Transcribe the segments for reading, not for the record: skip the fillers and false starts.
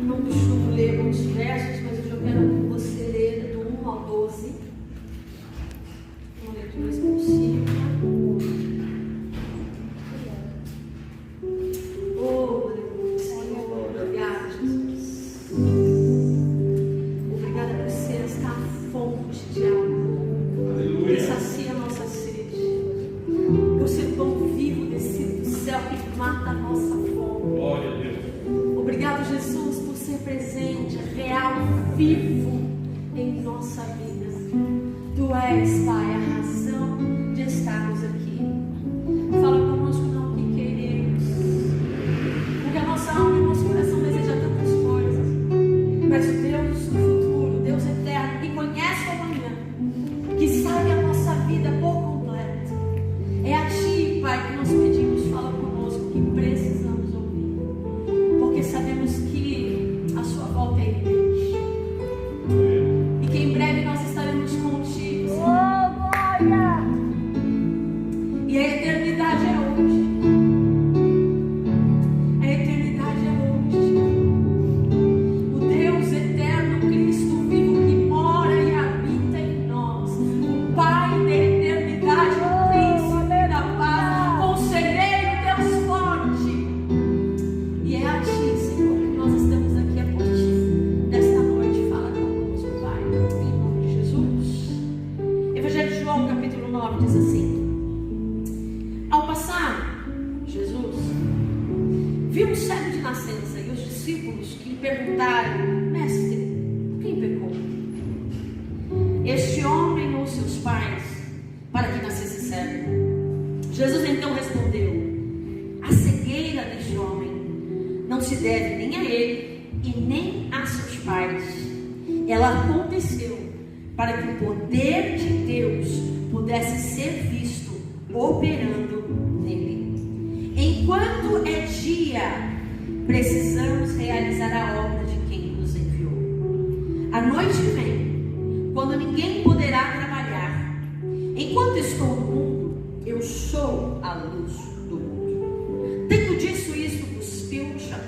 Não costumo ler muitos versos, mas hoje eu quero com você ler do 1 ao 12. Uma leitura explosiva. Oh, Senhor, obrigada, Jesus. Obrigada por ser esta fonte de água que sacia a nossa sede, por ser pão vivo descido do céu que mata a nossa fome. Glória a Deus. Obrigado, Jesus, por ser presente, real, vivo em nossa vida. Tu és, Pai, a razão de estarmos aqui. Fala conosco não o que queremos, porque a nossa alma e o nosso coração desejam tantas coisas, mas o Deus do futuro, Deus eterno, que conhece o amanhã, que sabe a nossa vida por completo, é a Ti, Pai, que nós pedimos. Fala conosco que precisamos ouvir, porque sabemos que a Sua volta é iminente e que em breve nós estaremos contigo, Senhor. E a eternidade é hoje. A eternidade é hoje. O Deus eterno, Cristo vivo que mora e habita em nós, o Pai da eternidade, o Príncipe da paz, Conselheiro, Deus forte. E é a Ti, Senhor, que nós estamos aqui a por Ti. Nesta noite, fala conosco, Pai, em nome de Jesus. Evangelho de João, capítulo 9, diz assim: Ao passar, Jesus viu um cego de nascença e os discípulos que lhe perguntaram: Mestre, quem pecou? Este homem ou seus pais, para que nascesse cego? Jesus então respondeu: A cegueira deste homem não se deve nem a ele e nem a seus pais. Ela aconteceu para que o poder de Deus pudesse ser visto operando nele. Enquanto é dia, precisamos realizar a obra de quem nos enviou. A noite vem, quando ninguém poderá trabalhar. Enquanto estou no mundo, eu sou a luz do mundo. Tendo dito isto, cuspiu no chão,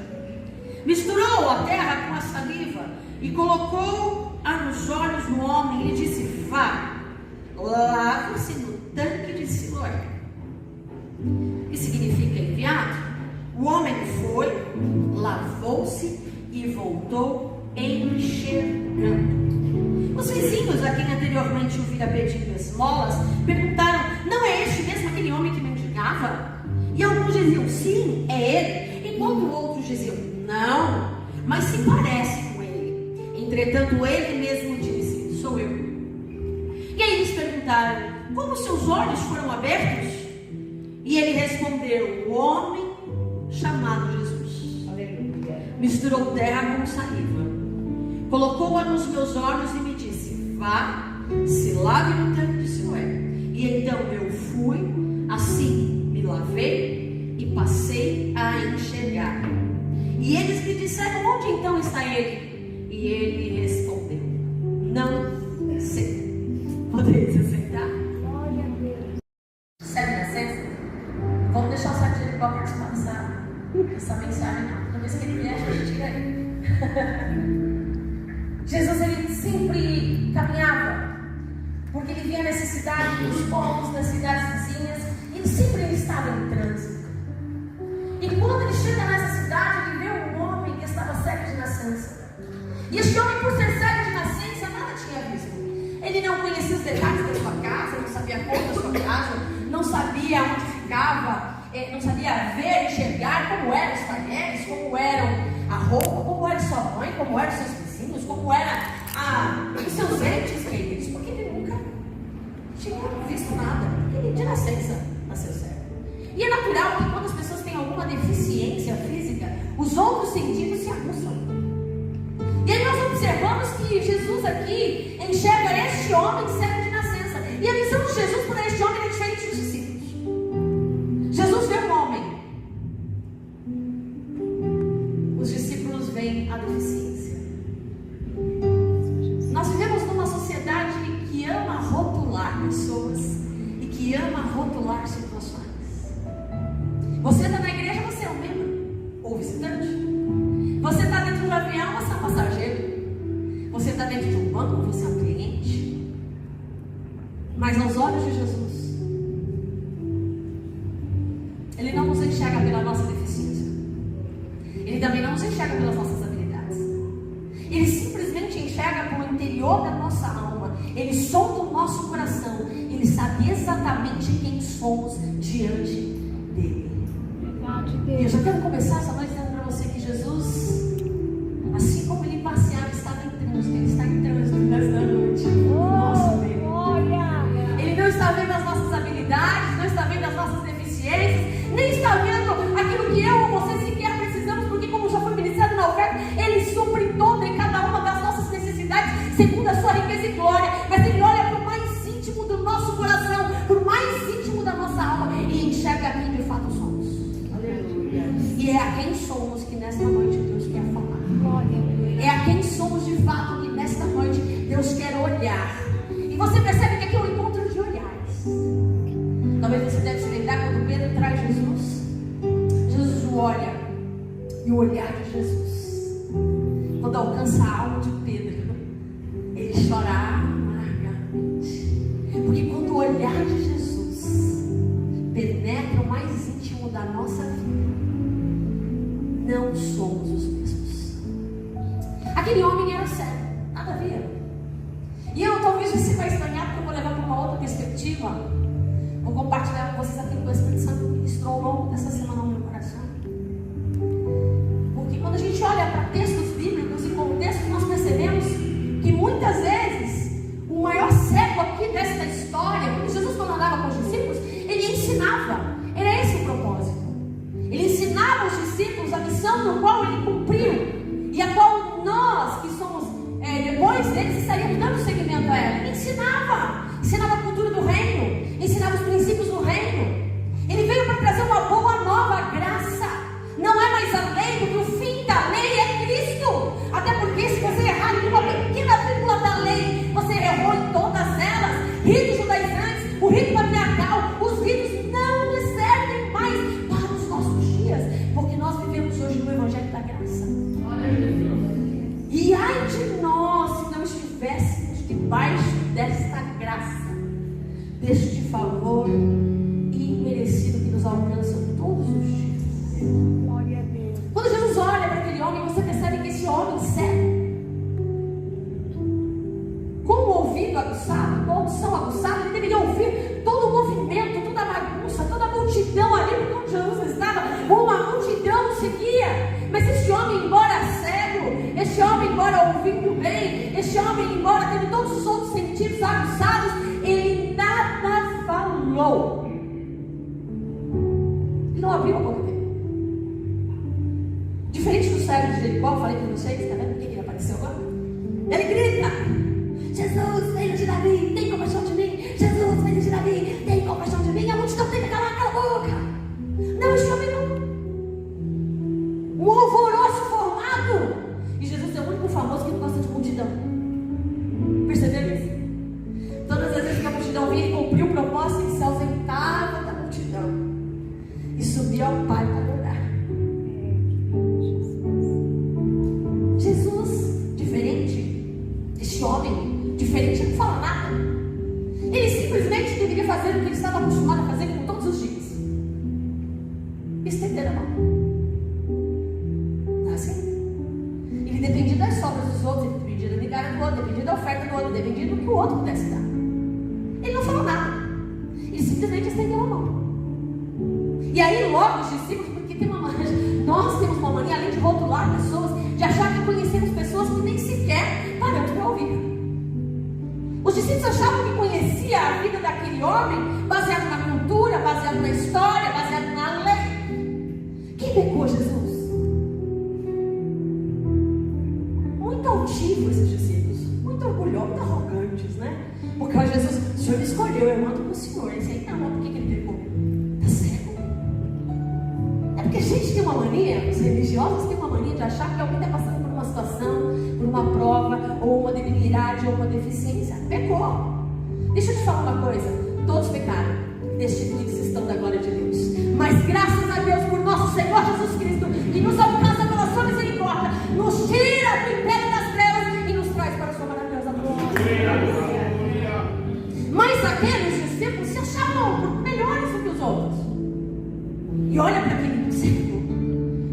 misturou a terra com a saliva e colocou-a nos olhos do homem e lhe disse: Vá, lave-se no tanque de Siloé. Que significa enviado. O homem foi, lavou-se e voltou enxergando. Os vizinhos a quem anteriormente o vira pedindo esmolas perguntaram: Não é este mesmo aquele homem que mendigava? E alguns diziam: Sim, é ele. Enquanto outros diziam: Não, mas se parece com ele. Entretanto, ele mesmo disse: Sou eu. E aí eles perguntaram: Como seus olhos foram abertos? E ele respondeu: O homem chamado Jesus misturou terra com saliva, colocou-a nos meus olhos e me disse: Vá, se lave no tanque de Siloé. E então eu fui, assim me lavei e passei a enxergar. E eles me disseram: Onde então está ele? E ele respondeu: Não sei. Podeis aceitar? Sério, nascença? Vamos deixar o Sargento igual participar dessa mensagem, não. Toda vez que ele vier, a gente tira ele. Jesus, ele sempre caminhava, porque ele via a necessidade dos povos, das cidades vizinhas, e ele sempre estava em trânsito. E quando ele chega nessa cidade, ele vê um homem que estava cego de nascença. E este homem, por ser cego de nascença, nada tinha visto. Ele não conhecia os detalhes da sua casa, não sabia a cor da sua casa, não sabia onde ficava, não sabia ver, enxergar como eram os talheres, como eram a roupa, como era sua mãe, como eram seus vizinhos, como eram os seus entes queridos, porque ele nunca tinha visto nada, porque ele de nascença nasceu cego. E é natural que quando as pessoas têm alguma deficiência física, os outros sentidos se aguçam. E aí nós observamos que Jesus aqui enxerga este homem cego de nascença. E a visão de Jesus para este homem é diferente dos discípulos. Jesus vê um homem. Os discípulos veem a deficiência. Nós vivemos numa sociedade que ama rotular pessoas e que ama rotular situações. Você está na igreja, você é um membro. ou visitante? Você está dentro de um avião ou você é um passageiro? Você está dentro de um banco ou você é um cliente? Mas aos olhos de Jesus, Ele não nos enxerga pela nossa deficiência. Ele também não nos enxerga pelas nossas habilidades. Ele simplesmente enxerga pelo interior da nossa alma. Ele sonda o nosso coração. Ele sabe exatamente quem somos diante dele. E eu já quero começar essa noite dizendo para você que Jesus, assim como Ele passeava, estava em trânsito. Ele está em trânsito nesta noite. Nosso Deus. Ele não está vendo as nossas habilidades, não está vendo as nossas deficiências, nem está vendo aquilo que eu ou você sequer precisamos, porque como já foi ministrado na oferta, Ele supre toda e cada uma das nossas necessidades, segundo a sua riqueza e glória. Mas Ele olha para o mais íntimo do nosso coração, para o mais íntimo da nossa alma, e enxerga quem de fato somos. Aleluia. E é a quem somos que nesta noite Deus quer falar. É a quem somos de fato que nesta noite Deus quer olhar. E você percebe que aqui é um encontro de olhares. Talvez você deve se lembrar quando Pedro traz Jesus. Jesus o olha. E o olhar de Jesus, quando alcança a alma de Pedro, ele chora amargamente. Porque quando o olhar de Jesus penetra o mais íntimo da nossa vida, não somos os mesmos. Aquele homem era cego, nada a ver. E eu talvez você vai estranhar, porque eu vou levar para uma outra perspectiva. Vou compartilhar com vocês aquilo que o Espírito Santo ministrou ao longo dessa semana no meu coração. Porque quando a gente olha para textos bíblicos e contextos, nós percebemos que muitas vezes o maior cego aqui dessa história, porque Jesus, quando andava com os discípulos, ele ensinava. Era esse o propósito. Ele ensinava aos discípulos a missão do qual ele cumpriu e a qual nós, que somos depois deles, estaríamos dando seguimento a ela. Ele ensinava a cultura do reino, ensinava os princípios do reino. Ele veio para trazer uma boa nova graça. Não é mais a lei, porque o fim da lei é Cristo. Até porque se você errar em uma pequena vírgula da lei, você errou em todas elas. Ritos judaizantes, o rito patriarcal, os ritos não nos servem mais para os nossos dias, porque nós vivemos hoje no Evangelho da Graça. E ai de nós se não estivéssemos debaixo desta graça, deste favor imerecido que nos alcança todos os dias. Glória a Deus. Quando Jesus olha para aquele homem, você percebe que esse homem cego, com o ouvido aguçado, com a audição aguçada, ele deveria ouvir todo o movimento, toda a bagunça, toda a multidão ali, porque onde Jesus estava, uma multidão seguia. Mas este homem, embora cego, este homem, embora ouvindo bem, este homem, embora tendo todos os outros sentidos aguçados, ele nada falou. Ele não abriu a boca dele. Diferente do cego de Jericó, eu falei para vocês, está vendo por que ele apareceu agora? Ele grita: Jesus, filho de Davi, tem compaixão de mim. Jesus, filho de Davi, tem compaixão de mim. E a multidão tem que calar a boca. Não, este homem não. Um alvoroço formado. E Jesus é o único famoso que gosta de multidão. Perceberam isso? Todas as vezes que a multidão vinha, ele cumpriu o propósito e se ausentava da multidão e subia ao Pai para adorar. Jesus, diferente, este homem, diferente, não fala nada. Ele simplesmente deveria fazer o que ele estava acostumado a fazer com todos os dias: estender a mão. Não é assim? Ele dependia das sobras dos outros, ele dependia da migalha do outro, dependia da oferta do outro, dependia do que o outro pudesse dar. Ele não falou nada. Ele simplesmente estendeu a mão. E aí logo os discípulos, porque tem uma mania, nós temos uma mania, além de rotular pessoas, de achar que conhecemos pessoas que nem sequer paramos para ouvir. Os discípulos achavam que conhecia a vida daquele homem baseado na cultura, baseado na história, baseado na lei. Quem pecou Jesus? Muito altivos esses discípulos, muito orgulhosos, muito arrogantes, né? Porque ó, Jesus, o Senhor me escolheu, eu mando para o Senhor. Ele disse: não, por que ele pecou? Está cego. É porque a gente tem uma mania, os religiosos têm uma mania de achar que alguém está passando por uma situação, por uma prova, ou uma debilidade, ou uma deficiência. Pecou. Deixa eu te falar uma coisa: todos pecaram, destituídos estão da glória de Deus. Mas graças a Deus por nosso Senhor Jesus Cristo, que nos e olha para aquele discípulo.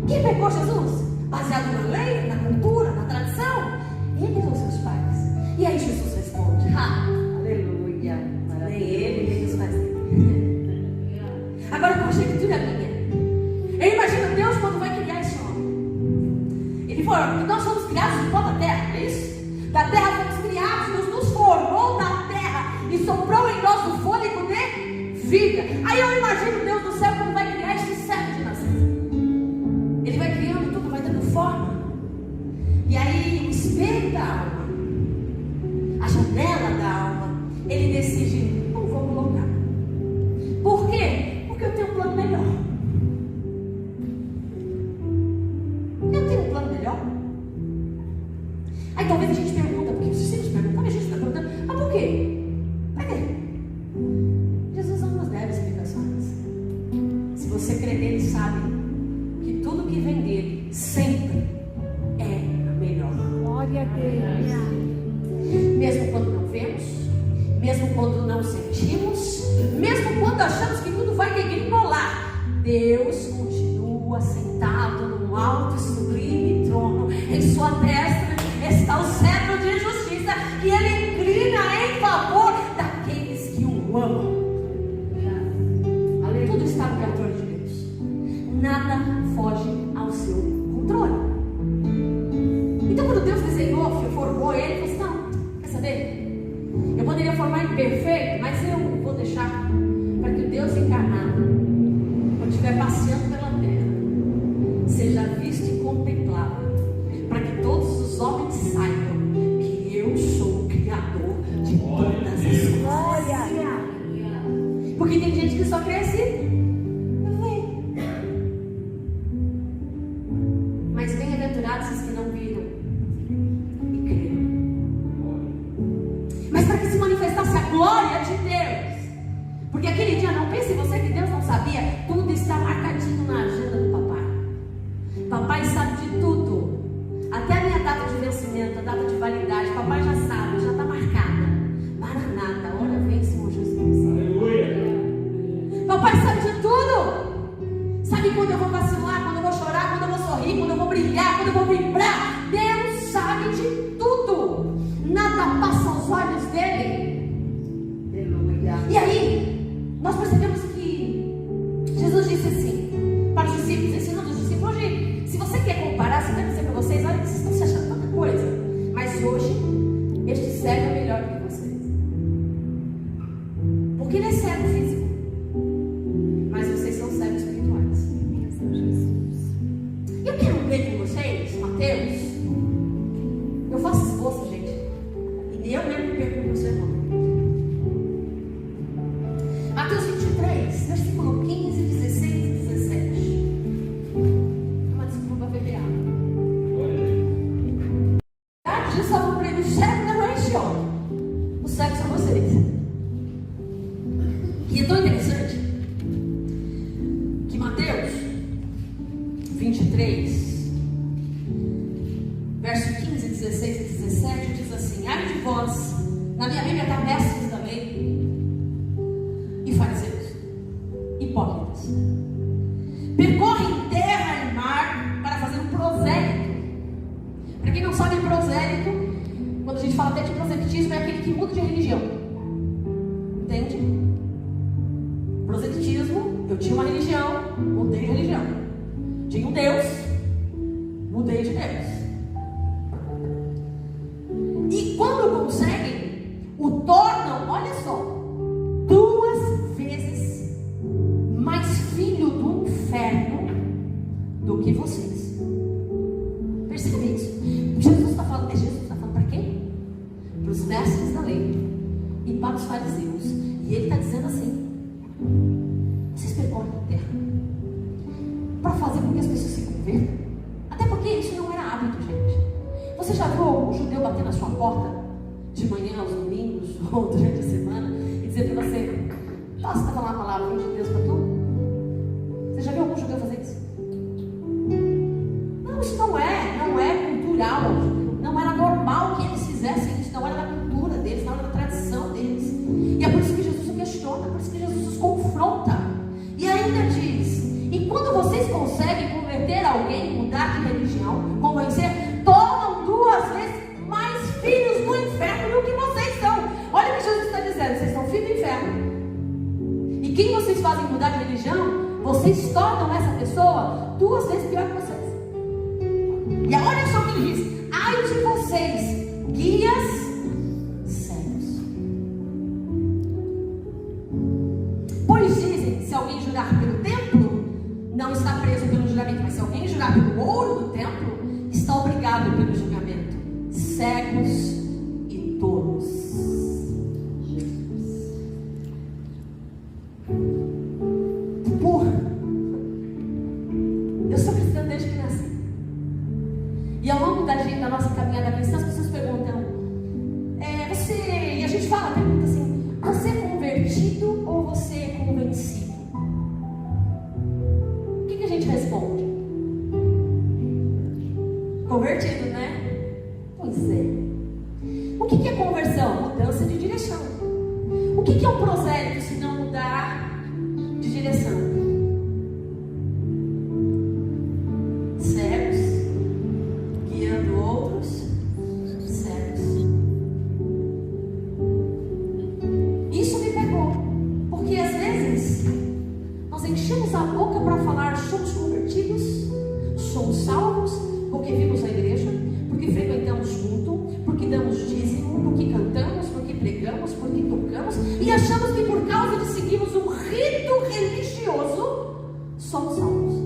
Quem pegou Jesus? Baseado na lei, na cultura, na tradição? Eles ou seus pais? E aí Jesus responde: aleluia, nem ele, nem os pais dele. Agora, a conjectura é minha. Eu imagino Deus quando vai criar esse homem. Ele falou: nós fomos criados de pó da terra, não é isso? Da terra fomos criados, Deus nos formou da terra e soprou em nós o fôlego de vida. Aí eu imagino Deus do céu quando vai criar este servo de nascença. Ele vai criando tudo, vai dando forma. E aí o espelho da alma, a janela da alma, ele decide: não vou colocar. Por quê? Porque eu tenho um plano melhor. Eu tenho um plano melhor. Aí talvez a gente pergunta, porque os discípulos perguntam, a gente está perguntando, mas por quê? Para quê? Jesus não nos deve explicações. Se você crê nele, sabe que tudo que vem dele sempre é melhor. Glória a Deus. Mesmo quando não vemos, mesmo quando não sentimos, mesmo quando achamos que tudo vai degringolar, Deus continua sentado num alto e sublime trono. Em sua destra está o cetro de justiça, que ele inclina em favor daqueles que o amam. Tudo está no controle de Deus. Nada foge ao seu controle. Então, quando Deus desenhou, formou ele, ele falou assim: não, quer saber? Eu poderia formar ele perfeito, mas eu vou deixar para que o Deus encarnado, quando estiver passeando pela terra, seja visto e contemplado, para que todos os homens saibam que eu sou o Criador de todas as coisas. Porque tem gente que só cresce vê. Mas bem-aventurados os que não viram e creram. Mas para que se manifestasse a glória de Deus, porque aquele dia, não pense você que Deus não sabia, tudo está marcadinho na agenda do papai. Papai sabe de tudo, até a minha data de vencimento, a data de validade, papai já sabe, já está marcada. Maranata, hora vem, Senhor Jesus. Aleluia. Papai sabe de tudo. Sabe quando eu vou vacilar, quando eu vou chorar, quando eu vou sorrir, quando eu vou brilhar, quando eu vou vibrar. Deus sabe de tudo. Nada passa aos olhos dele. Aleluia. E aí, nós percebemos que Jesus disse assim para os discípulos, ensinando os discípulos: hoje, se você quer comparar, você quer dizer para vocês: olha, vocês estão se achando tanta coisa, mas hoje este servo é melhor do que vocês. Porque ele é servo físico, mas vocês são servos espirituais. Eu quero ler com vocês Mateus. Eu faço esforço, gente, e eu mesmo me perco no meu sermão. Mateus 23, versículo 15, 16 e 17. Uma desculpa beber água. Jesus falou para ele: o cego não é esse homem, os cegos são vocês. E é tão interessante que Mateus 23, verso 15, 16 e 17 diz assim: ai de vós, na minha Bíblia está mestres da lei e fariseus, hipócritas, percorrem terra e mar para fazer um prosélito. Para quem não sabe, prosélito, quando a gente fala até de proselitismo, é aquele que muda de religião. Entende? Proselitismo, eu tinha uma religião, mudei de religião. Tinha um Deus, mudei de Deus. E quando conseguem, o tornam, olha só, 2 vezes mais filho do inferno do que vocês. Percebe isso? Jesus está falando para quem? Para os mestres da lei e para os fariseus. E ele está dizendo assim: vocês percorrem a terra para fazer com que as pessoas se convertam. Até porque isso não era hábito, gente. Você já viu algum judeu bater na sua porta de manhã, aos domingos ou durante a semana e dizer para você: posso falar uma palavra de Deus para tu? Você já viu algum judeu fazer isso? Não, isso não é cultural. Não era normal que eles fizessem isso. Não era da cultura deles, não era da tradição deles. E é por isso que Jesus o questiona, é por isso que Jesus os confronta. E ainda diz: e religião, vocês tornam essa pessoa 2 vezes pior que vocês. E olha só o que ele diz: ai de vocês, guias cegos. Pois dizem, se alguém jurar pelo templo, não está preso pelo juramento, mas se alguém jurar pelo ouro do templo, está obrigado pelo julgamento. Cegos e tolos. Eu sou cristã desde que nasci. E ao longo da nossa caminhada cristã, as pessoas perguntam, e a gente pergunta assim, você é convertido ou você é convencido? O que a gente responde? Convertido, né? Pois é. O que é conversão? Mudança de direção. O que é um prosélito se não mudar de direção? Cegos, guiando outros cegos. Isso me pegou, porque às vezes nós enchemos a boca para falar: somos convertidos, somos salvos, porque vimos a igreja, porque frequentamos culto, porque damos dízimo, porque cantamos, porque pregamos, porque tocamos, e achamos que por causa de seguirmos um rito religioso somos salvos.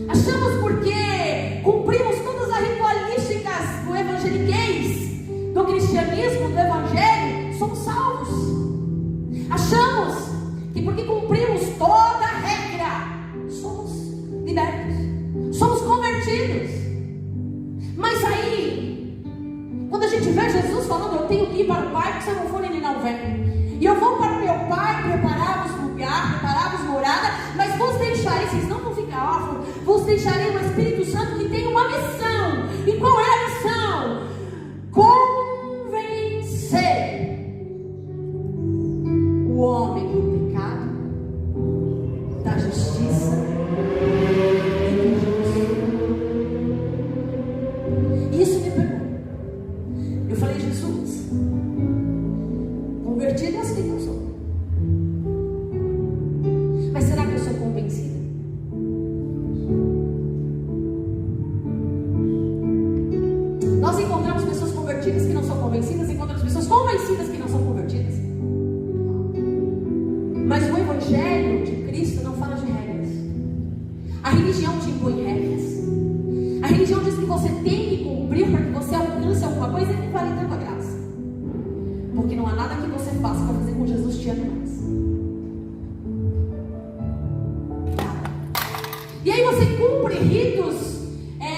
Achamos porque cumprimos todas as ritualísticas do evangeliquez, do cristianismo, do evangelho, somos salvos. Achamos que porque cumprimos toda a regra, somos libertos, somos convertidos. Mas aí, quando a gente vê Jesus falando: eu tenho que ir para o Pai, porque se eu não for, Ele não vem. E eu vou para o meu Pai, preparar-vos lugar, preparar-vos morada, mas vos deixarei, vocês não vão ficar órfãos, vos deixarei o Espírito Santo que tem uma missão. E qual é a missão? Convencer o homem do pecado, da justiça e do juízo. Isso me pegou. Eu falei: Jesus, convertido é assim que eu sou. Mas será que eu sou convencida? Nós encontramos pessoas convertidas que não são convencidas, encontramos pessoas convencidas que não são convertidas. Mas o Evangelho de Cristo não fala de regras. A religião te impõe regras. A religião diz que você tem que cumprir para que você alcance alguma coisa, e não vale tanto a graça. Porque não há nada que você faça para fazer com Jesus te ame mais. E aí você cumpre ritos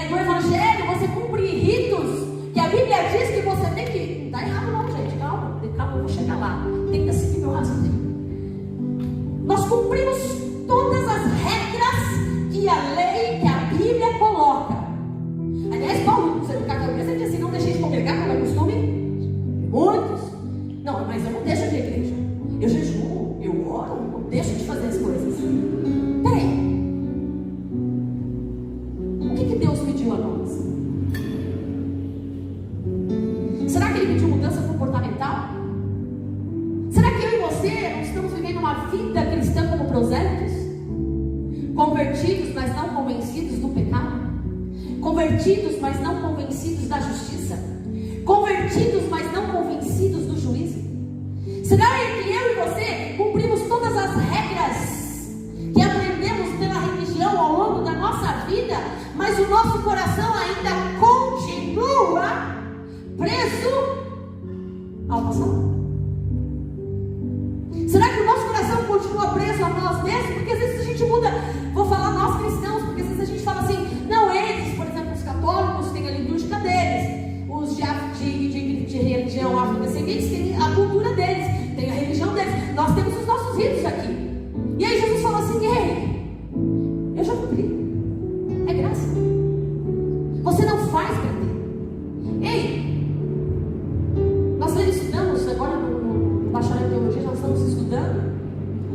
do Evangelho, você cumpre ritos que a Bíblia diz que você tem que... Não está errado não, gente, calma, eu vou chegar lá. Tem que seguir meu raciocínio. Nós cumprimos todas as regras que a lei, que a Bíblia coloca. Aliás, Paulo, você no cartão ele diz assim: não deixei de congregar como é costume. Muitos. Não, mas eu não deixo de ir à igreja. Eu jejuo, eu oro, eu não deixo de fazer as coisas. Peraí. O que Deus pediu a nós? Será que Ele pediu mudança comportamental? Será que eu e você não estamos vivendo uma vida cristã como prosélitos? Convertidos, mas não convencidos do pecado? Convertidos, mas não convencidos da justiça? Convertidos, mas não convencidos do juízo? Será que eu e você cumprimos todas as regras que aprendemos pela religião ao longo da nossa vida, mas o nosso coração ainda continua preso ao passado? Será que o nosso coração continua preso a nós mesmos? Porque às vezes a gente muda, vou falar nós cristãos, porque às vezes a gente fala assim: não, eles, por exemplo, os católicos têm a litúrgica deles, os de religião afrodescendentes têm a cultura deles, têm a religião deles, nós temos os nossos ritos aqui. E aí Jesus fala assim: ei, eu já cumpri, é graça, você não faz para ter. Ei, nós estudamos agora no bacharel em teologia, nós estamos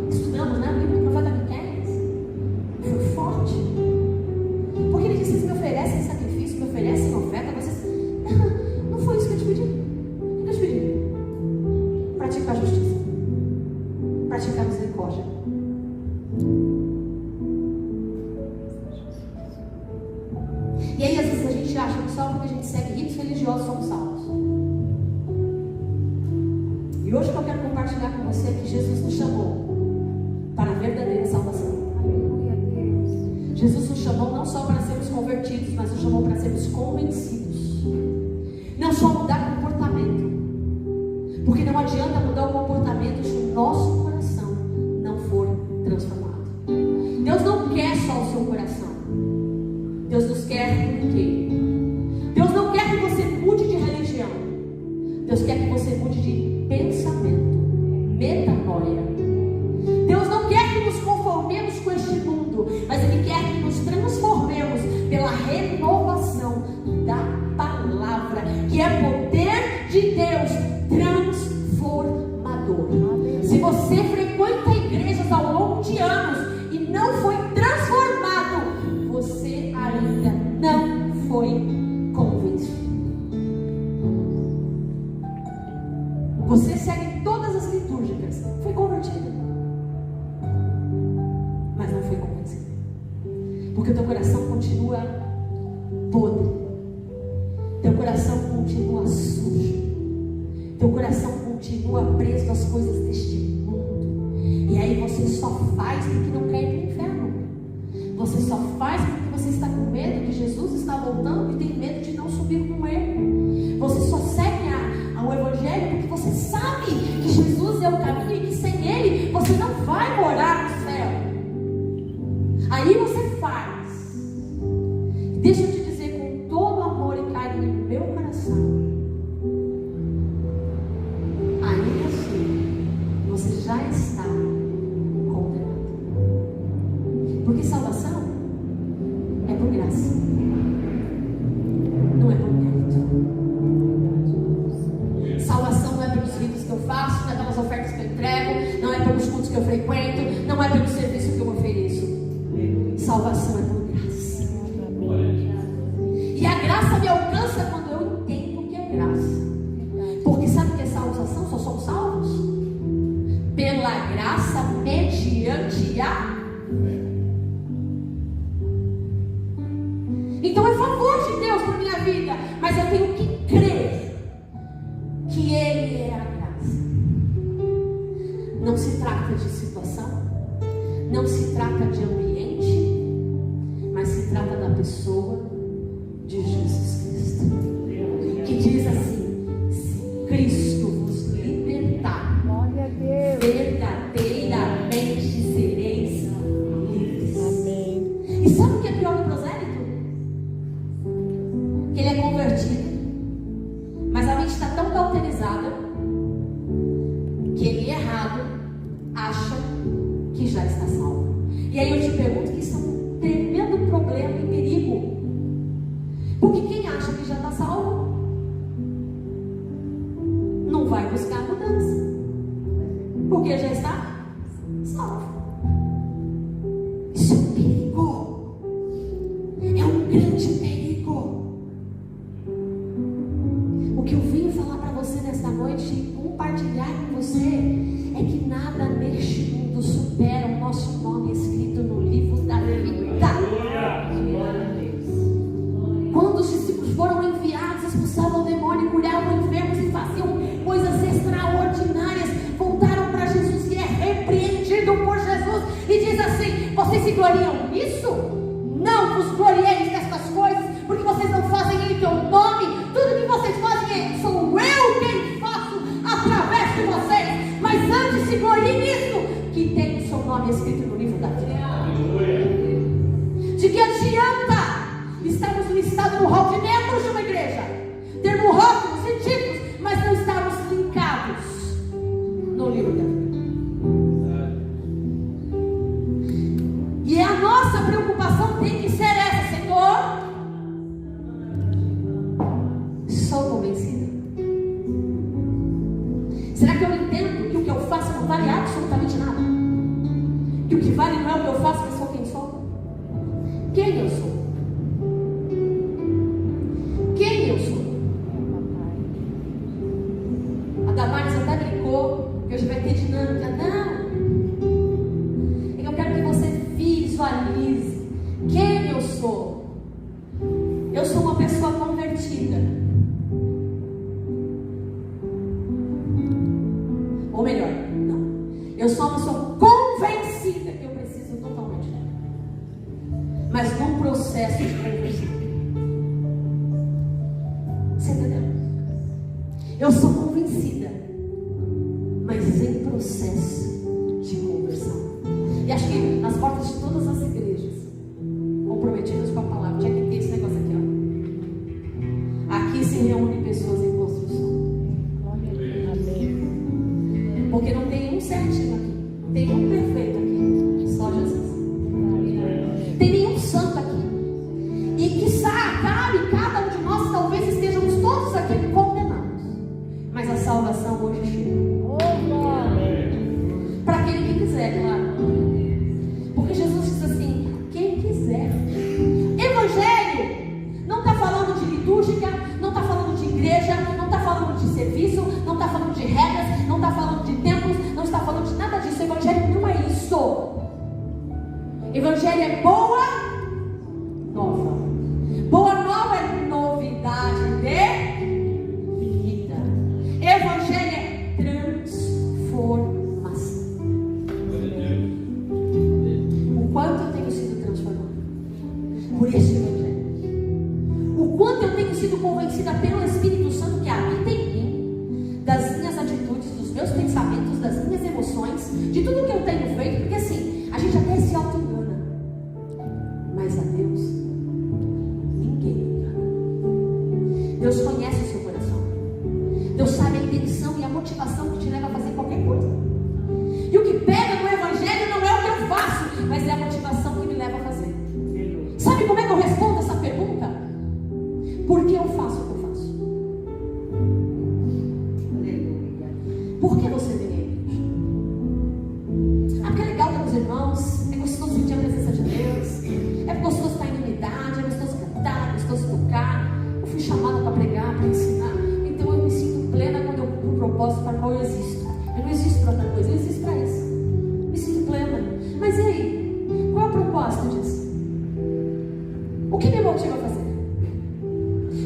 estudamos, né, o livro do profeta Miqueias. Foi forte. Jesus nos chamou não só para sermos convertidos, mas nos chamou para sermos convencidos. Não só mudar comportamento, porque não adianta mudar o comportamento se o nosso coração não for transformado. Deus não quer só o seu coração, Deus nos quer por inteiro. Deus não quer que você mude de religião, Deus quer que você mude de pensamento, metanoia. Deus não quer que nos conformemos com este mundo, mas Ele quer que nos transformemos pela renovação da palavra, que é poder de Deus transformador. Se você frequenta igrejas ao longo de anos e não foi transformado, você ainda não foi convencido. Você segue todas as litúrgicas, foi convertido, mas não foi convencido, porque o teu coração continua podre, teu coração continua sujo, teu coração continua preso às coisas deste mundo. E aí você só faz porque não quer ir para o inferno. Você só faz porque você está com medo que Jesus está voltando e tem medo de não subir com Ele. Você só segue ao Evangelho porque você sabe que Jesus é o caminho e que sem Ele você não vai morar no céu. Aí você faz. Deixa eu te dizer com todo amor e carinho no meu coração, ainda assim você já está condenado. Porque salvação é por graça, não é por mérito. Salvação não é pelos ritos que eu faço, não é pelas ofertas que eu entrego, não é pelos cultos que eu frequento, não é pelo serviço que eu ofereço. Salvação é por graça. E a graça me alcança quando eu entendo o que é graça. Porque sabe o que é salvação? Só somos salvos pela graça mediante a fé. Então é favor de Deus para minha vida, mas eu tenho que crer que Ele é a graça. Não se trata de situação, não se trata de ambiente, mas se trata da pessoa de Jesus Cristo, que diz assim: se Cristo vos libertar, verdadeiramente sereis livres. Amém. E sabe o que é pior do prosélito? Que ele é convertido, mas a mente está tão cauterizada que ele, errado, acha que já está salvo. E aí eu te pergunto que isso é um tremendo problema e perigo. Porque quem acha que já está salvo não vai buscar mudança, porque já está salvo. Isso é um perigo, é um grande perigo. O que eu vim falar para você nesta noite e compartilhar com você é que nada neste mundo supera o nosso nome escrito no livro da vida. Quando os discípulos foram enviados, expulsavam o demônio, curavam enfermos e faziam coisas extraordinárias, voltaram para Jesus e é repreendido por Jesus e diz assim: vocês se gloriam nisso? Não vos glorieis nestas coisas, porque vocês não fazem em teu nome. Tudo que vocês fazem sou eu quem faço através de vocês. Mas antes se glorie nisso, que tem o seu nome escrito no livro da vida. De que adianta estarmos listados no hall de membros de uma igreja, termos rótulos e títulos, mas não estarmos linkados no livro da vida? E a nossa preocupação tem que ser essa: Senhor, sou convencida? Será que eu entendo que o que eu faço não vale absolutamente nada? Que o que vale não é o que eu faço, mas sou quem sou? Quem eu sou? Quem eu sou? A Damares até brincou que hoje vai ter dinâmica. Não! Eu quero que você visualize quem eu sou. Eu sou uma pessoa convertida. Ou melhor, não. Eu sou uma pessoa convencida que eu preciso totalmente dela. mas num processo de conversão. Você entendeu? Eu sou convencida, mas em processo de conversão. E acho que nas portas de todas as igrejas comprometidas com a palavra tinha que ter esse negócio aqui, ó. Aqui se reúnem pessoas em construção. Porque não tem um certinho aqui, tem um perfeito aqui, só Jesus. Tem nenhum santo aqui. E quiçá cabe cada um de nós, talvez estejamos todos aqui condenados, mas a salvação hoje chega. Para aquele que quiser, claro. Porque Jesus diz assim: quem quiser. Evangelho não está falando de litúrgica, não está falando de igreja, não está falando de serviço, não está falando de regras, não está falando de templos, não está falando de nada disso. Evangelho não é isso. Evangelho é boa nova. Boa nova é novidade de vida. Evangelho é transformação. O quanto eu tenho sido transformado por este Evangelho. O quanto eu tenho sido convencida pelo Espírito Santo que habita em mim, das minhas atitudes, dos meus pensamentos, das minhas emoções, de tudo que eu tenho feito. Porque assim, a gente até se auto-engana, mas a Deus ninguém engana. Deus conhece o seu coração. Deus sabe a intenção e a motivação que te leva a fazer qualquer coisa. E o que pega no Evangelho não é o que eu faço, mas é a motivação que me leva a fazer. Sabe como é que eu respondo essa pergunta? Por que eu faço o que eu faço? Por que você vem à igreja? Ah, porque é legal estar com os irmãos, é gostoso sentir a presença de Deus, é gostoso estar em unidade, é gostoso cantar, é gostoso tocar. Eu fui chamada para pregar, para ensinar, então eu me sinto plena quando eu cumpro o propósito para qual eu existo. Eu não existo para outra coisa, eu existo para isso. Me sinto plena. Mas e aí? Qual é o propósito disso? O que me motiva a fazer?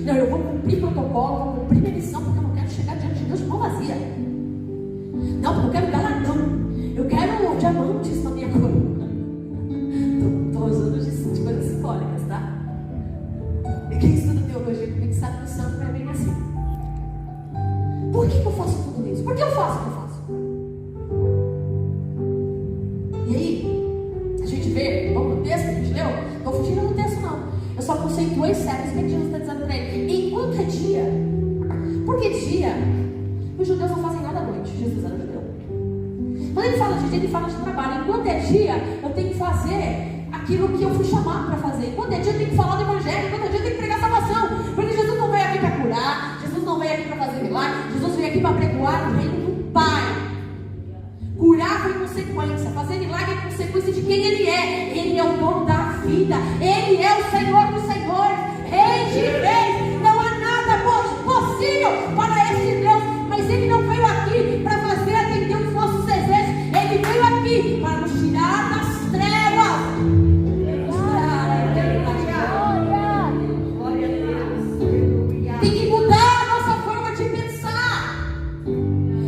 Não, eu vou cumprir protocolo, vou cumprir minha missão, porque eu não quero chegar diante de Deus de mão vazia. Não, porque eu quero galardão. Eu quero diamantes na minha coroa. Estou usando de coisas simbólicas, tá? E quem estuda teologia comigo sabe que o santo não é bem assim. Por que eu faço tudo isso? Por que eu faço o que eu faço? E aí, a gente vê, vamos no texto que a gente leu? Não estou fugindo do texto, não. Eu só conceituei certo. O que Jesus está dizendo para ele? Enquanto é dia. Porque dia, os judeus não fazem nada à noite. Jesus era judeu. Quando ele fala de dia, ele fala de trabalho. Enquanto é dia, eu tenho que fazer aquilo que eu fui chamado para fazer. Enquanto é dia, eu tenho que falar do Evangelho. Enquanto é dia, eu tenho que pregar salvação. Porque Jesus não veio aqui para curar. Jesus não veio aqui para fazer milagre. Jesus veio aqui para pregoar o reino do Pai. Curar foi consequência. Fazer milagre é consequência de quem Ele é. Ele é o dono da vida. Ele é o Senhor dos senhores. Rei de reis. Não há nada possível para este Deus. Mas Ele não veio aqui para fazer atender os nossos desejos. Ele veio aqui para nos tirar das trevas. Glória a Deus. Tem que mudar a nossa forma de pensar.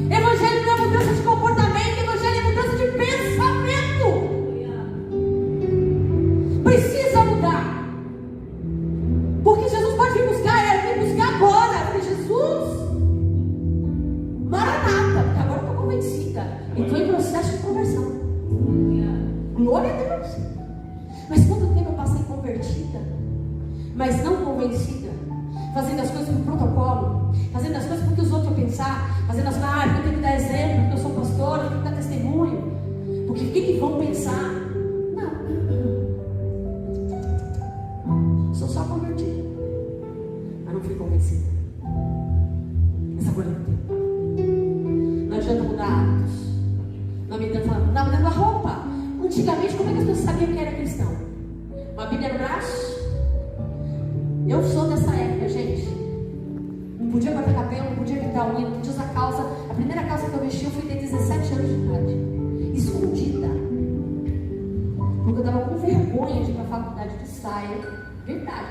Evangelho não é mudança de comportamento. Evangelho é mudança de pensamento. Precisa mudar. Porque Jesus pode vir buscar agora. Porque Jesus, Maranata, porque agora eu estou convencida. Estou em processo de conversão. Glória a Deus. Mas quanto tempo eu passei convertida, mas não convencida, fazendo as coisas por protocolo, fazendo as coisas porque os outros vão pensar, fazendo as coisas, porque eu tenho que dar exemplo, porque eu sou pastora, eu tenho que dar testemunho, porque o que vão pensar? Não. Sou só convertida, mas não fui convencida. Essa coisa não tem. Não adianta mudar hábitos. Não adianta mudar a roupa. Antigamente, como é que as pessoas sabiam que era cristão? Uma Bíblia no braço? Eu sou dessa época, gente. Não podia cortar cabelo, não podia pintar unha, não podia usar calça. A primeira calça que eu vesti eu fui ter 17 anos de idade. Escondida. Porque eu estava com vergonha de ir para a faculdade de saia. Verdade.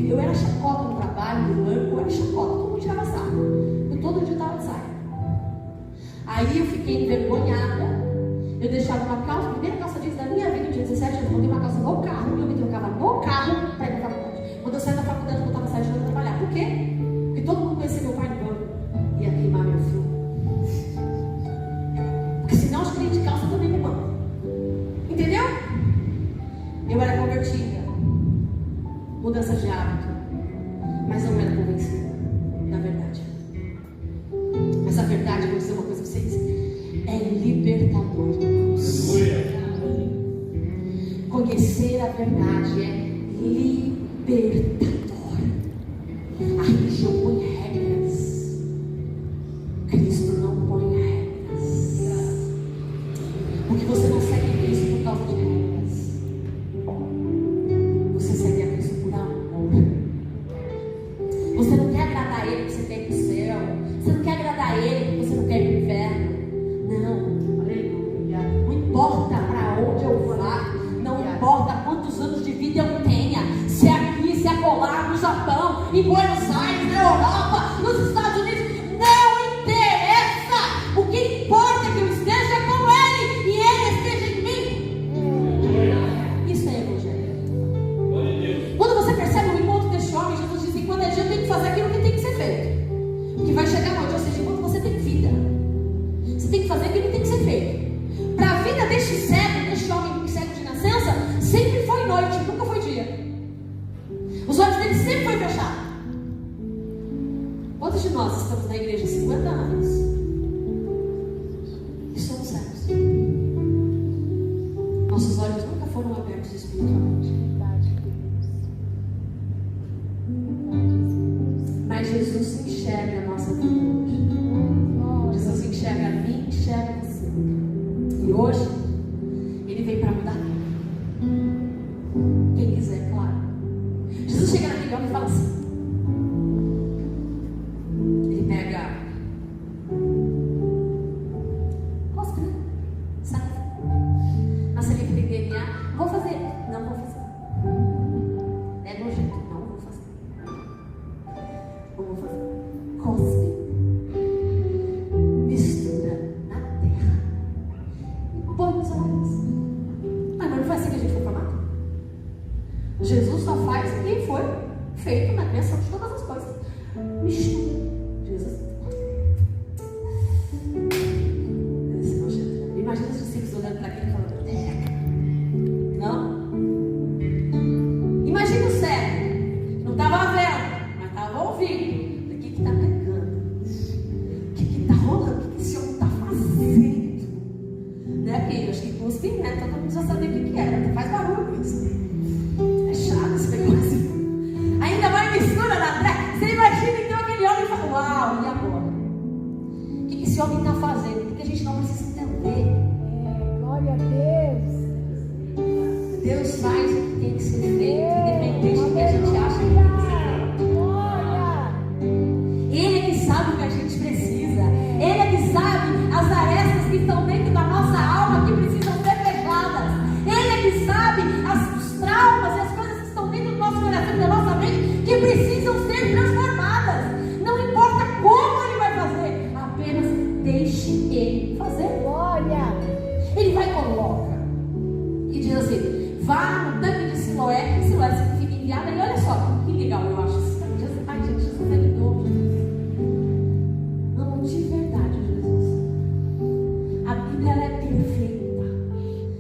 Eu era chacota no trabalho, no banco, eu era chacota. Todo mundo tirava sarro. Eu todo dia estava de saia. Aí eu fiquei envergonhada. Eu deixava uma calça, a primeira calça jeans da minha vida, eu tinha 17 anos, eu botei uma calça no carro, eu me trocar colocava no carro para ir para a faculdade. Quando eu saí da faculdade, eu voltava a sair de novo trabalhar. Por quê? Porque todo mundo conhecia meu pai no banco. Ia queimar meu filho. Porque senão os crentes de calça também me mandam. Entendeu? Eu era convertida. Mudança de hábito. Mas não era convencida da verdade. Mas a verdade, vou dizer uma coisa para vocês, é libertador. Conhecer a verdade é libertador. A religião põe regras. Cristo não põe regras. Porque você não segue Cristo por causa de regras. Você segue a Cristo por amor. Você não quer agradar a Ele porque você quer ir para o céu. Você não quer agradar a Ele porque você não quer ir para o inferno. Não. Não importa para onde eu vá. Não importa quantos anos de vida eu tenha. Se é aqui, se é acolá, no Japão, em Buenos Aires, na Europa, nos Estados Unidos. Não interessa. O que importa é que eu esteja com Ele e Ele esteja em mim. Isso é evangelho. Quando você percebe o encontro deste homem, Jesus diz que quando é dia tem que fazer aquilo que tem que ser feito. Que vai chegar a noite, ou seja, enquanto você tem vida, você tem que fazer aquilo que tem que ser feito. Para a vida deste cego, deste homem cego de nascença, sempre foi noite, nunca foi dia. Os olhos dele sempre foi fechados. Quantos de nós estamos na igreja há 50 anos e somos cegos? Nossos olhos nunca foram abertos espiritualmente. Mas Jesus enxerga a nossa vida hoje. Jesus enxerga a mim, enxerga você. E hoje, Ele vem para mudar. Quem quiser, claro. Jesus chega naquele homem e fala assim. Ele pega. Cospe, né? Sai. Na saliva tem DNA. Vou fazer. Não vou fazer. É nojento. Não vou fazer. Não vou fazer. Cospe. Mistura na terra. E põe nos olhos. Mas não foi assim que a gente foi formado? Jesus só faz o que foi feito na criação de todas as coisas. Mistura. Jesus. Imagina os discípulos olhando para aquele e falando: não? Imagina o cego. Não estava vendo, mas estava ouvindo. O que está pegando? O que está rolando? O que esse homem está fazendo? Né? Porque eu acho que cuspe, né? Todo mundo já sabia o que era. Faz barulho isso. É chato esse negócio. Ainda vai mistura na terra. Você imagina então aquele homem e fala: uau, e agora? O que esse homem está fazendo? Porque a gente não precisa entender. Glória a Deus. Deus faz o que tem que ser feito, independente do que a gente acha que tem que ser feito. Ele é que sabe o que a gente precisa. Ele é que sabe as arestas que estão dentro da nossa alma que precisam ser fechadas. Ele é que sabe os traumas e as coisas que estão dentro do nosso coração e da nossa mente que precisam ser transformadas. Não importa como Ele vai fazer, apenas deixe Ele fazer. Glória. Ele vai e coloca. E diz assim: vá no tanque de Siloé. Siloé significa enviada. E olha só, que legal eu acho isso. Ai, gente, Jesus é lindo. Não, de verdade, Jesus. A Bíblia ela é perfeita.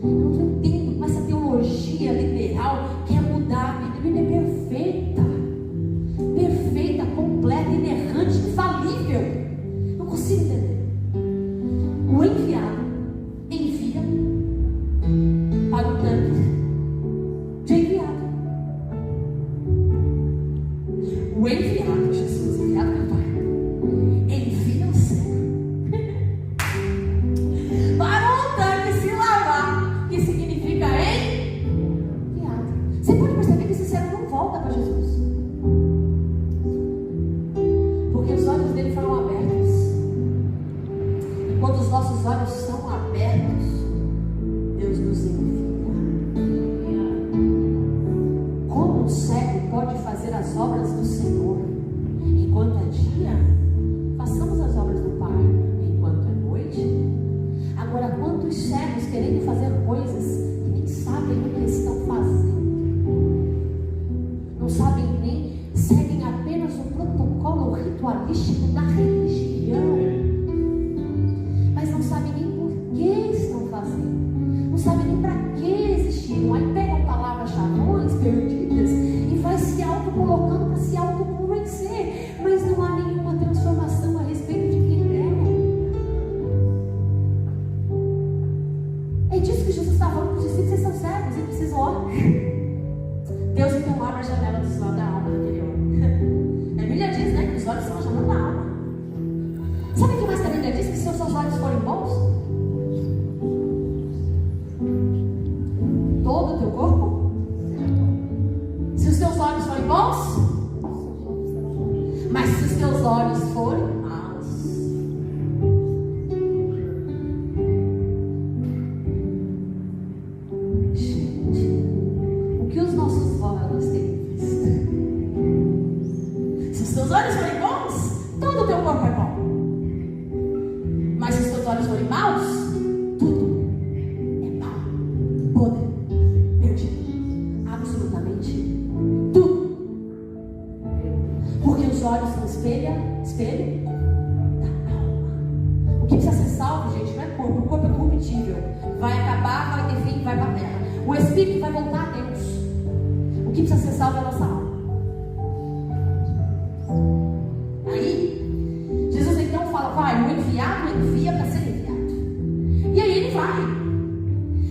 Eu não entendo com essa teologia liberal que é mudar. A Bíblia é perfeita. Perfeita, completa, inerrante, infalível. Não consigo entender. O enviado envia para o tanque de enviado. O enviado, Jesus, enviado pelo Pai, envia o cego para um tanque se lavar, que significa todo o teu corpo? Se os teus olhos forem bons, mas se os teus olhos forem maus, gente, o que os nossos olhos têm visto? Se os teus olhos forem bons, todo o teu corpo é bom. Mas se os teus olhos forem maus, tudo é mau, podre, perdido, absolutamente tudo. Porque os olhos são espelho da alma. O que precisa ser salvo, gente, não é corpo. O corpo é corruptível, vai acabar, vai ter fim, vai para a terra. O espírito vai voltar a Deus. O que precisa ser salvo é a nossa alma. Aí Jesus então fala: vai, o enviado envia para ser enviado. E aí ele vai.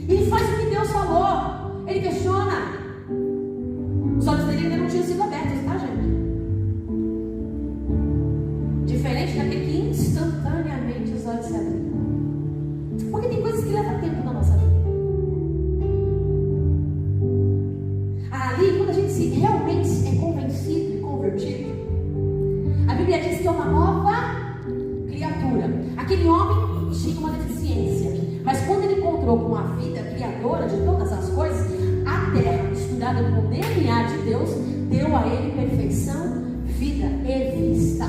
Ele faz o que Deus falou. Ele questiona. Os olhos dele ainda não tinham sido abertos, tá, gente? Diferente daquele que instantaneamente os olhos se abriram. Porque tem coisas que levam tempo na nossa vida. Ali, quando a gente realmente é convencido e convertido, a Bíblia diz que é uma nova criatura. Aquele homem tinha uma deficiência, mas quando ele encontrou com a vida criadora de todas as coisas, a terra misturada com o DNA de Deus deu a ele perfeição, vida e vista.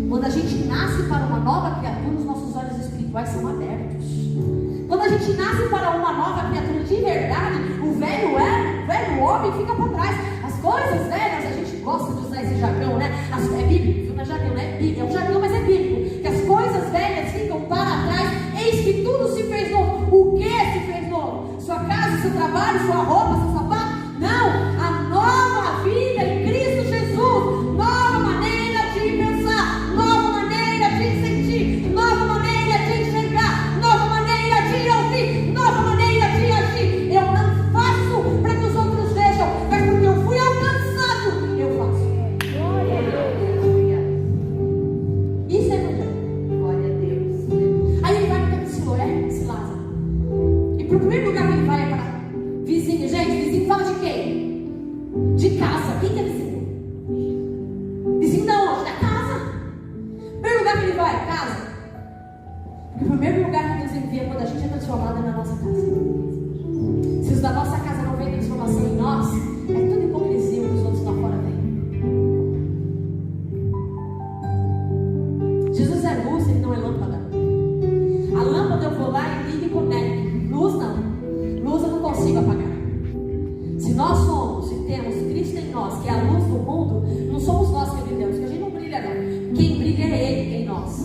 Quando a gente nasce para uma nova criatura, os nossos olhos espirituais são abertos. Quando a gente nasce para uma nova criatura de verdade, o velho homem fica para trás. As coisas velhas, a gente gosta de usar esse jargão, né? É bíblico, não é jargão, né? É um jargão, mas é bíblico. Que as coisas velhas ficam para trás, eis que tudo se fez novo. O que se fez novo? Sua casa, seu trabalho, sua roupa, seu sapato? Não, a nova vida em Cristo Jesus. Nova maneira de pensar, nova maneira de sentir, nova maneira de enxergar, nova maneira de ouvir, nova maneira de agir. Eu não faço para que os outros vejam, mas porque eu fui alcançado, eu faço. Glória a Deus. Isso é evangelho. Glória a Deus. Aí ele vai para Siloé, esse Lázaro. E para o primeiro lugar que ele vai é para vizinho. Gente, vizinho fala de quem? De casa. Quem que é vizinho? Vizinho da onde? Da casa. O primeiro lugar que ele vai, casa. Porque o primeiro lugar que Deus envia quando a gente é transformado é na nossa casa. Se os da nossa casa não vem transformação em nós, é tudo hipocrisia o que os outros lá fora vêm. Jesus é luz, ele não é lâmpada. A lâmpada eu vou lá e ligo e conecto. Luz não. Luz eu não consigo apagar. Se nós somos e temos Cristo em nós, que é a luz do mundo, não somos nós que brilhamos, porque a gente não brilha não. Quem brilha é Ele em nós.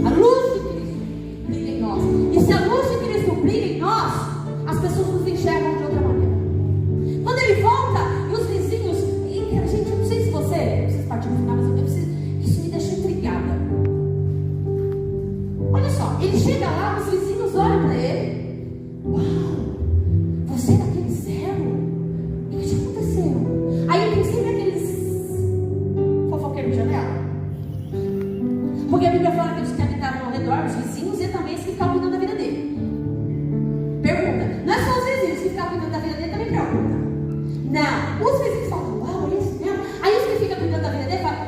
A luz de Cristo brilha em nós. E se a luz de Cristo brilha em nós, as pessoas nos enxergam de outra maneira. Quando ele volta e os vizinhos, gente, eu não sei se você, não precisa partir no final, mas eu preciso, isso me deixa intrigada. Olha só, ele chega lá, os vizinhos olham para ele. Uau, você é daquele cego? O que te aconteceu? Aí tem sempre aqueles fofoqueiros de janela. Porque a Bíblia fala que os que habitavam ao redor, os vizinhos, e também os que ficavam cuidando da vida dele. Pergunta, não é só os vizinhos que ficavam cuidando da vida dele, também pergunta. Não, os vizinhos falam, uau, é isso mesmo? Aí os que ficam cuidando da vida dele falam,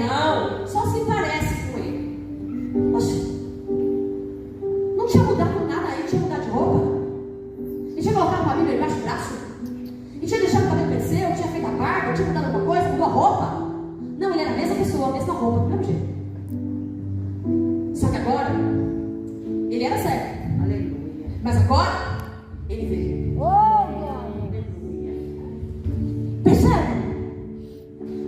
não, só se parece com ele. Poxa, não tinha mudado nada aí, tinha mudado de roupa? E tinha colocado uma Bíblia embaixo do braço? E tinha deixado o cabelo crescer? Ou tinha feito a barba? Ou tinha mudado alguma coisa? Mudou a roupa? Não, ele era a mesma pessoa, a mesma roupa, do mesmo jeito. Só que agora, ele era cego. Aleluia. Mas agora, ele vê. Oh, glória. Percebe?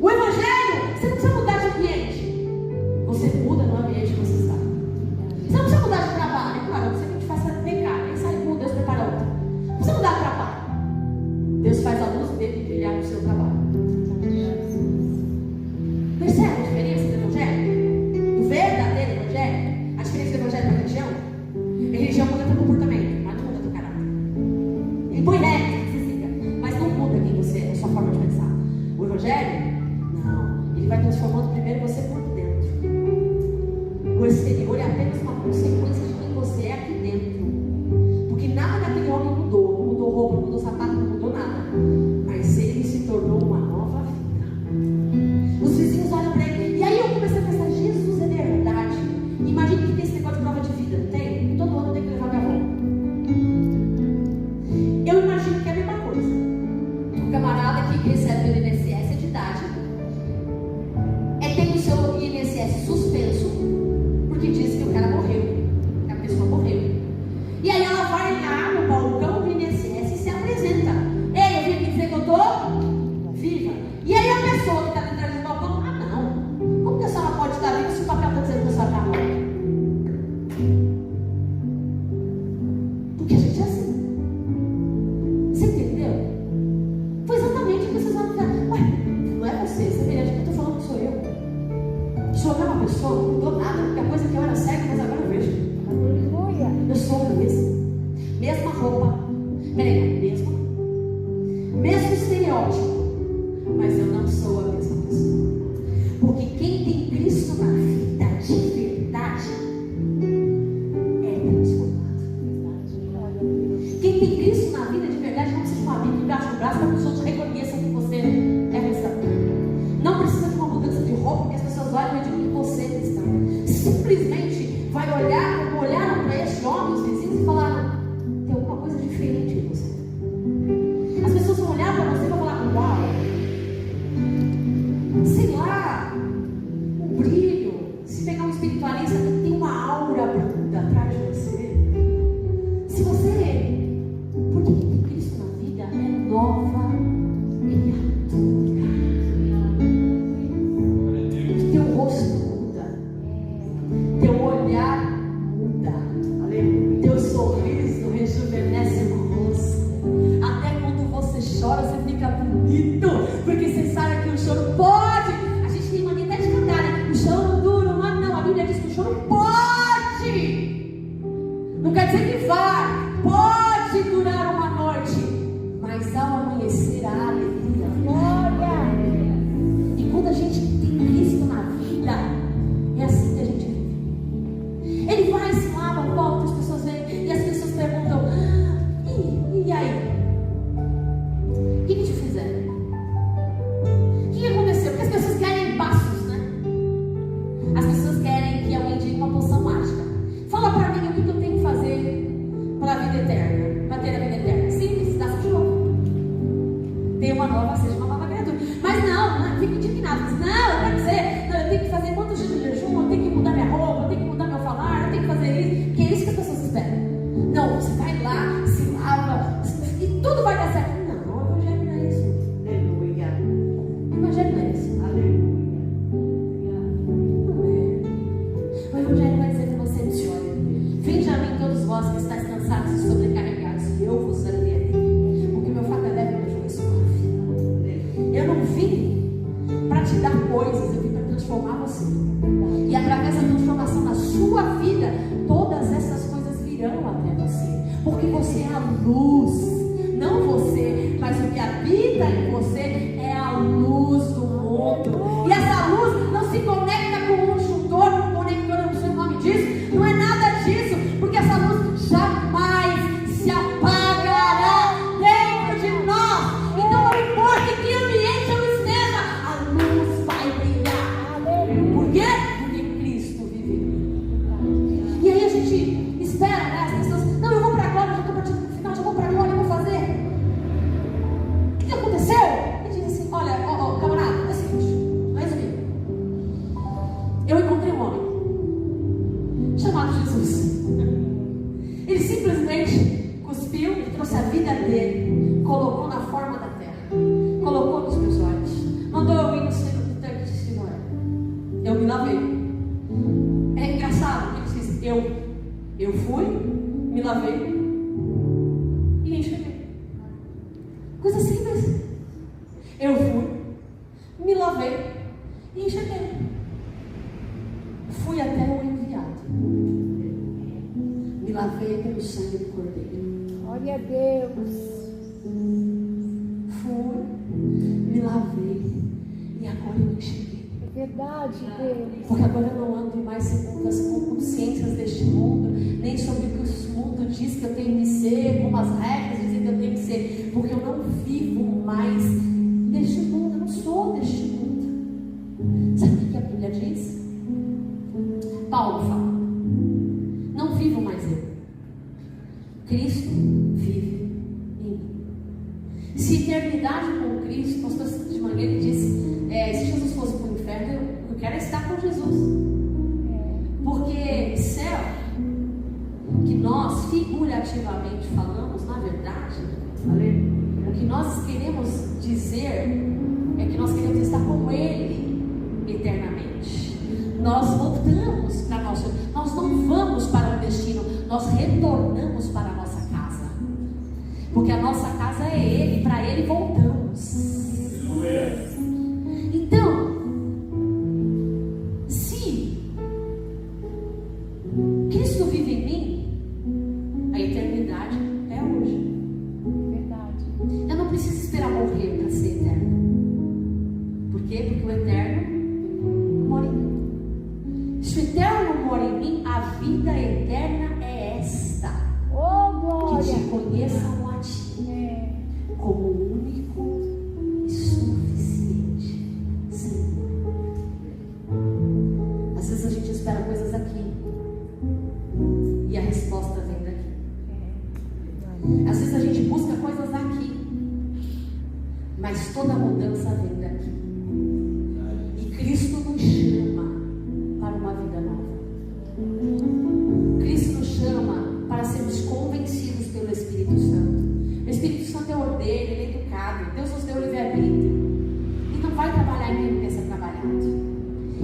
O Evangelho, você não precisa mudar de ambiente. Você muda no ambiente que você está. Você não precisa mudar de trabalho. Claro, você não te faz pecar. Aí sai com Deus prepara outra. Não precisa mudar de trabalho. Deus faz a luz dele brilhar no seu trabalho. Percebe a diferença do Evangelho? Do verdadeiro Evangelho? A diferença do Evangelho para a religião? A religião muda teu comportamento, mas não muda teu caráter. Ele põe regras que você siga, mas não muda quem você é, a sua forma de pensar. O Evangelho, não. Ele vai transformando primeiro você por dentro. O exterior é apenas uma consequência de quem você é aqui dentro. Porque nada daquele homem mudou. Não mudou roupa, Você entendeu? Foi exatamente o que vocês vão dizer. Ué, não é você, semelhante que eu estou falando que sou eu. Sou eu uma pessoa, não mudou nada, porque a coisa que eu era cega, mas agora eu vejo. Aleluia. Eu sou a mesma. Mesma roupa. Peraí, mesmo estereótipo. Mas eu não sou a mesma pessoa. Porque quem tem Cristo na vida de verdade é transformado. Quem tem Cristo na vida de verdade não precisa de uma Bíblia embaixo do braço para que os outros reconheçam que você é cristão. Não precisa de uma mudança de roupa porque as pessoas olham e digam que você é cristão. Simplesmente vai olhar como olharam para este homem, os vizinhos, e falaram: tem alguma coisa diferente em você. As pessoas vão olhar para você e vão falar: uau, sei lá, o brilho. Se pegar um espiritualista que tem uma aura branda atrás de você. Se você, porque quem tem Cristo na vida é nova criatura. Teu rosto muda, teu olhar muda, teu sorriso rejuvenesce o rosto. Até quando você chora, você fica bonito, porque você sabe que o choro pode. A gente tem mania até de cantar, né? O choro dura um ano. Não, a Bíblia diz que o choro pode. Não quer dizer que vai. Pode durar uma noite, mas ao amanhecer a alegria. Glória. E quando a gente tem Cristo na vida, é assim que a gente vive. Ele vai, se lava, volta, as pessoas vêm e as pessoas perguntam: e aí? O que te fizeram? O que aconteceu? Porque as pessoas querem passos, né? As pessoas querem que alguém diga uma poção mágica. Fala para mim o que eu tenho que fazer para a vida eterna, para ter a vida eterna. Simples, nasce de novo. Tem uma nova, seja uma nova criatura. Mas não, fico indignado. Mas não, eu quero dizer, não, eu tenho que fazer quantos dias de jejum, eu tenho que mudar minha roupa, eu tenho que mudar meu falar, eu tenho que fazer isso, porque é isso que as pessoas esperam. Não, você vai lá, se lava, e tudo vai dar certo. Não, o evangelho não é isso. Aleluia. O evangelho não é isso. Aleluia. Não é. O evangelho vai dizer para você: olha, vinde a mim todos vós que estáis cansados e sobrecarregados, e eu vos aliviarei. Porque meu fardo é leve e meu jugo é suave. Eu não vim para te dar coisas, eu vim para transformar você. E através da transformação da sua vida, todas essas coisas virão até você. Porque você é a luz. Não você, mas o que habita em você é a luz do mundo. E essa luz não se conecta com um juntor, com um conector, eu não sei o nome disso. Não é nada disso, porque essa luz jamais se apagará dentro de nós. Então não importa em que ambiente eu esteja, a luz vai brilhar. Por quê? Porque Cristo vive em mim. E aí a gente espera, né? As pessoas: não, eu vou para a glória, já estou partindo no final, já vou para a glória, eu vou fazer. O que aconteceu? E diz assim: olha, camarada, é o seguinte, vai resumir. Eu encontrei um homem chamado Jesus. Ele simplesmente cuspiu e trouxe a vida dele, colocou na forma da terra, colocou nos meus olhos, mandou eu ir no centro do tanque de Siloé. Eu me lavei. É engraçado que ele diz: eu fui, me lavei e enxerguei. Coisa simples. Eu fui, me lavei e enxerguei. Fui até o enviado. Me lavei pelo sangue do Cordeiro. Glória a Deus. Fui, me lavei e agora eu enxerguei. É verdade, Deus. Porque agora eu não ando mais segundo as consciências deste mundo, nem sobre o que o mundo diz que eu tenho que ser, como as regras dizem que eu tenho que ser, porque eu não vivo mais deste mundo, eu não sou deste mundo. Sabe o que a Bíblia diz? Paulo fala: não vivo mais eu, Cristo vive em mim. Se eternidade com Cristo, pastor de Mangueira disse: se Jesus fosse para o inferno, eu quero estar com Jesus. Porque céu, que nós figurativamente falamos, na verdade, o que nós queremos dizer é que nós queremos estar com Ele eternamente. Nós voltamos para nosso, nós não vamos para o destino, nós retornamos para a nossa casa. Porque a nossa casa é Ele, para Ele voltamos. Então, se Cristo vive em mim, a eternidade é hoje. Verdade. Eu não preciso esperar morrer para ser eterno. Por quê? Porque o eterno mora em mim. Se o eterno mora em mim, a vida eterna é esta: Oh, que te glória. conheçam a ti É. como o único e suficiente Senhor. Às vezes a gente espera coisas aqui e a resposta vem daqui. Às vezes a gente busca coisas aqui, mas toda mudança vem daqui. E Cristo nos chama para uma vida nova. Cristo nos chama para sermos convencidos pelo Espírito Santo. O Espírito Santo é ordeiro, ele é educado. Deus nos deu o livre-arbítrio. E não vai trabalhar em quem quer ser trabalhado.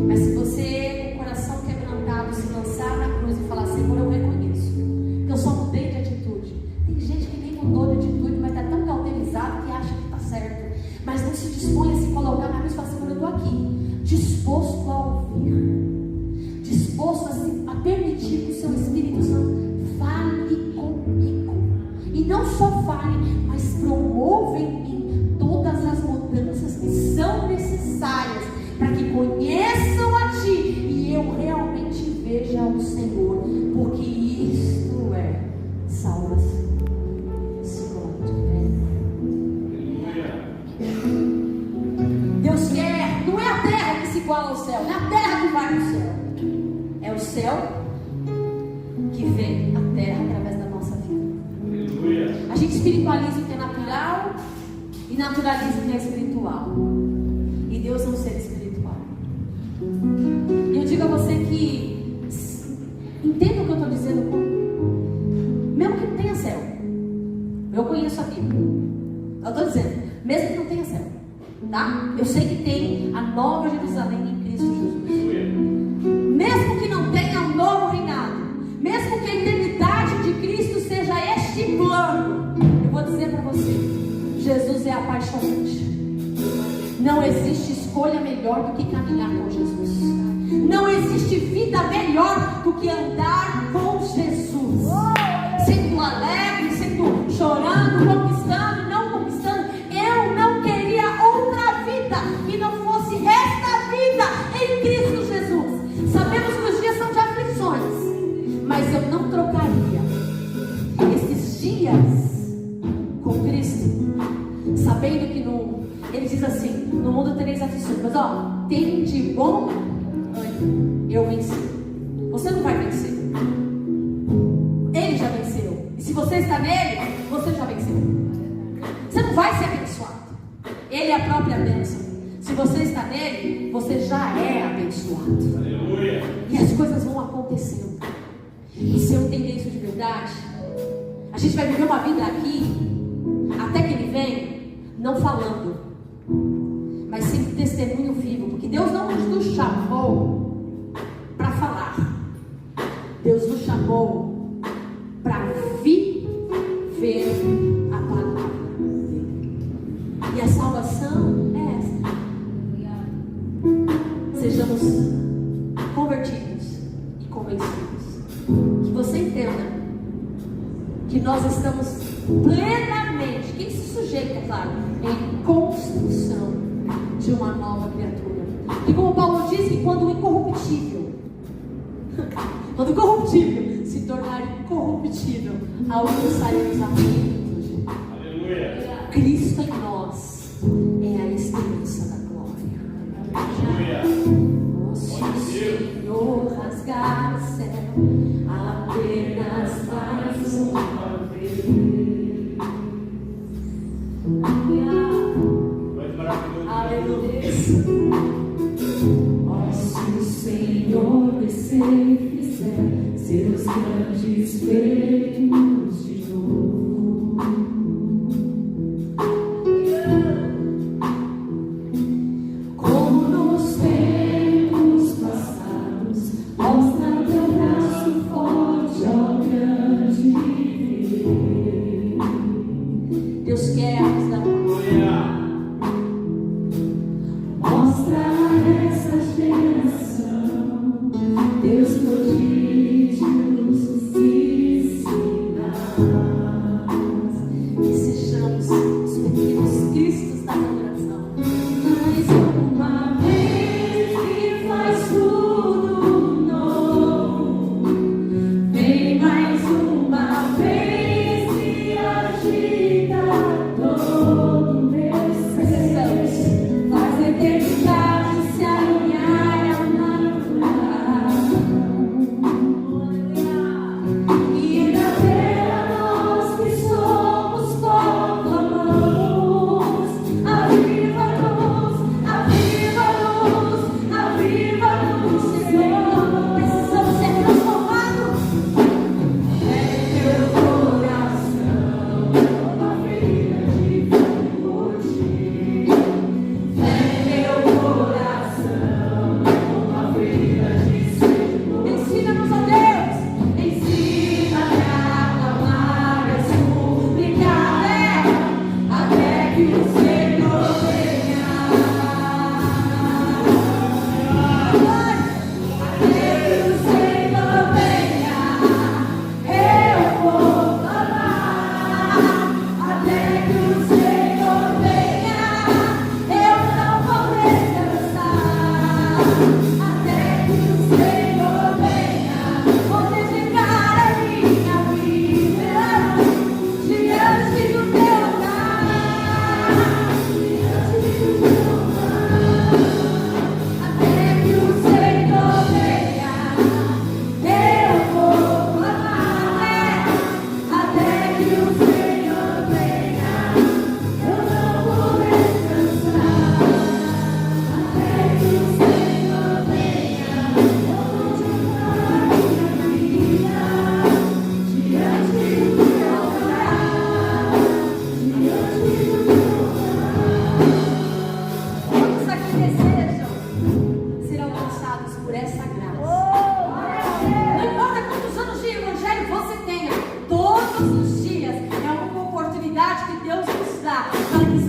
Mas se você, com o coração quebrantado, se lançar na cruz e falar: Senhor, eu reconheço que eu só mudei de atitude. Tem gente que nem mudou de atitude, mas está tão cauterizado que acha que está certo. Mas não se dispõe a se colocar na cruz e falar: Senhor, eu estou aqui, disposto a ouvir, disposto a permitir que o seu Espírito Santo fale comigo. E não só fale, mas promova em mim todas as mudanças que são necessárias para que conheçam a Ti e eu realmente veja o Senhor, porque isto é salvação. Se coloque de pé. Deus quer, não é a terra que se iguala ao céu, não é a terra que vai ao céu, é o céu que vem à terra através da nossa vida. A gente espiritualiza o que é natural e naturaliza o que é espiritual. E Deus é um ser espiritual. E eu digo a você que entenda o que eu estou dizendo, mesmo que não tenha céu. Eu conheço a Bíblia. Eu estou dizendo, mesmo que não tenha céu, tá? Eu sei que tem a nova Jerusalém em Cristo Jesus. Mesmo que não tenha um novo reinado, mesmo que a eternidade de Cristo seja este plano, eu vou dizer para você: Jesus é apaixonante. Não existe escolha melhor do que caminhar com Jesus. Não existe vida melhor do que andar com Jesus. Sendo alegre, sendo chorando, conquistando, não conquistando. Eu não queria outra vida que não fosse esta vida em Cristo Jesus. Sabemos que os dias são de aflições, mas eu não trocaria esses dias com Cristo, sabendo que ele diz assim: no mundo tereis aflições, mas tem de bom ânimo, eu venci. Você não vai vencer, ele já venceu. E se você está nele, você já venceu. Você não vai ser abençoado, ele é a própria bênção. Se você está nele, você já é abençoado. Aleluia. E as coisas vão acontecendo. E se eu entender isso de verdade, a gente vai viver uma vida aqui até que ele vem, não falando, mas sempre testemunho vivo. Porque Deus não nos chamou para falar, Deus nos chamou para viver a palavra dele. E a salvação é essa: sejamos convertidos e convencidos. Que você entenda que nós estamos plenamente, quem se sujeita, claro, em construção de uma nova criatura. E como Paulo diz, que quando o incorruptível se tornar incorruptível, alcançaremos a plenitude. Aleluia. Cristo em nós é a esperança da glória. Aleluia. Se o Senhor rasgar o céu, apenas mais uma vez. Aleluia. Oh, se o Senhor descer e fizer seus grandes feitos de novo, como nos tempos passados, mostra teu braço forte ao grande rei. Deus quer nos dar Mostra essa geração Deus prodígios e sinais. que sejamos os pequenos cristos da adoração. Mais uma vez que faz tudo novo. Vem mais uma vez que agita todo meu ser. Faz a eternidade se alinhar ao natural. E ainda terra nós que somos proclamamos. Aviva-nos, aviva-nos, aviva-nos, Senhor. Precisamos ser transformados. É meu coração, uma vida de fome por ti. É meu coração, uma vida de sede por ti. Ensina-nos, ó Deus, ensina-me a clamar, a suplicar, até que o Senhor venha. Até que o Senhor venha, eu vou clamar. Até que o Senhor venha, eu não vou descansar. Até que o Senhor venha, vou dedicar a minha vida diante do teu altar. Diante do teu altar. Até que o Senhor venha, eu vou clamar. Até que o Senhor venha, eu não vou descansar. Até que o Senhor venha, eu vou dedicar a minha vida diante do teu altar. Diante do teu altar. Todos aqui desejam ser alcançados por essa graça. Não importa quantos anos de evangelho você tenha, todos os dias é uma oportunidade que Deus nos dá para que